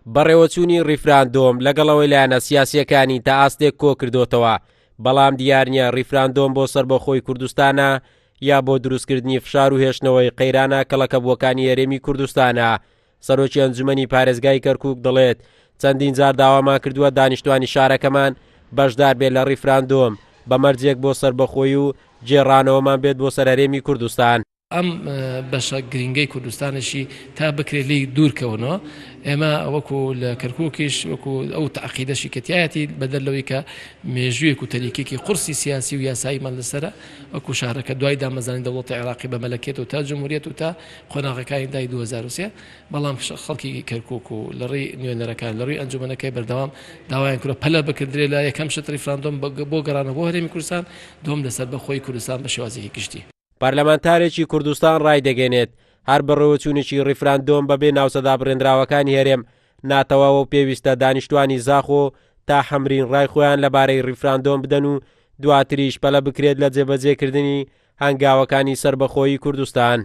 بەڕێوەچوونی ڕیفراندۆم لەگەڵەوەی لایەنە سیاسیەکانی تا ئاستێک کۆ کردوتەوە، بەڵام دیار نییە ڕیفراندۆم بۆ سەربەخۆی کوردستانە یا بۆ دروستکردنی فشار و هێشتنەوەی قەیرانە کەڵەکەبووەکانی هەرێمی کوردستانە. سەرۆکی ئەنجومەنی پارێزگای کەرکووک دەڵێت چەندین جار داوامان کردووە دانیشتوانی شارەکەمان بەشدار بێت لە ڕیفراندۆم بە مەرجێک بۆ سەربەخۆی و جێڕانەوەمان بێت بۆ سەر هەرێمی کوردستان. ئەم بەشە گرنگەی کوردستانشی تا بکرێت لی دوورکەونەوە. ئێمە وەکو لە کەرکووکیش وەکو ئەو تەعقیدەشی کەتیایەتی بەدەلەوەی کە مێژوویەک و تەریکێکی قورسی سیاسی و یاساییمان لەسرە وەکو شارەکە دوای دامەزانی دەوڵەتی عێراقی بە مەلەکێت و تا جمهوریەت و تا خۆناغەکانی دای 2003 بەڵام خەڵکی کەرکووک و لە ڕێی نوێنەرەکان لە ڕووی ئەنجومەنەکەی بەردەوام داوایان کرد پەلە بکردرێت لە یەکەم شت ریفراندۆم بۆ گەڕانەوە بۆ هەرێمی کوردستان، دوم لەسەر بەخۆی کوردستان بە شێوازێکی گشتی. پەرلەمانتارێکی کوردستان ڕای دەگەنێت هەر بەڕێوەچوونێکی ڕیفراندۆم بەبێ ناوسەدا بڕێنراوەکانی هەرێم ناتەواوە و پێویستە دانیشتوانی زاخۆ تا حەمرین ڕای خۆیان لەبارەی ڕیفراندۆم بدەن و دواتریش پەلە بکرێت لە جێبەجێکردنی هەنگاوەکانی سەربەخۆیی کوردستان.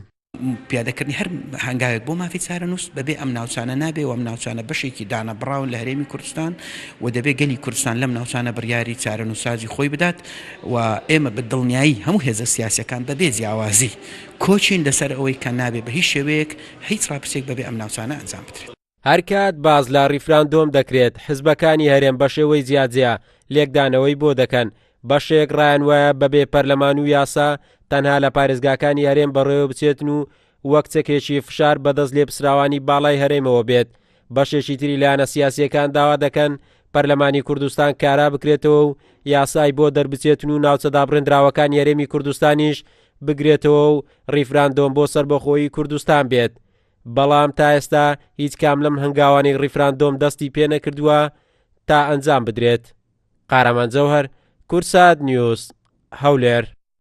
پیادەکردنی هەر هەنگاوێک بۆ مافی چارەنووس بەبێ ئەم ناوچانە نابێ و ئەم ناوچانە بەشێکی دانا بڕاون لە هەرێمی کوردستان و دەبێ گەلی کوردستان لەم ناوچانە بڕیاری چارەنووسازی خۆی بدات و ئێمە بە دڵنیایی هەموو هێزە سیاسەکان بەبێ جیاوازی کۆچین لەسەر ئەوەی کە نابێ بە هیچ شێوەیەک هیچ ڕاپرسێک بەبێ ئەم ناوچانە ئەنجام بدرێت. هەرکات باز لە ڕیفراندۆم دەکرێت حزبەکانی هەرێم بە شێوەی جیاجیا لێکدانەوەی بۆ دەکەن، بەشێک ڕایان وایە بەبێ پەرلەمان و یاسا تەنها لە پارێزگاکانی هەرێم بەڕێوە بچێتن و وەک چەکێکی فشار بەدەست لێپسراوانی باڵای هەرێمەوە بێت. بەشێکی تری لایەنە سیاسیەکان داوا دەکەن پەرلەمانی کوردستان کارا بکرێتەوە و یاسای بۆ دەربچێتن و ناوچەدا بڕێنراوەکانی هەرێمی کوردستانیش بگرێتەوە و ڕیفراندۆم بۆ سەربەخۆیی کوردستان بێت. بەڵام تا ئێستا هیچ کام لەم هەنگاوانی ڕیفراندۆم دەستی پێ نەکردووە تا ئەنجام بدرێت. قارەمان جەوهەر، کورسات نیوز، هەولێر.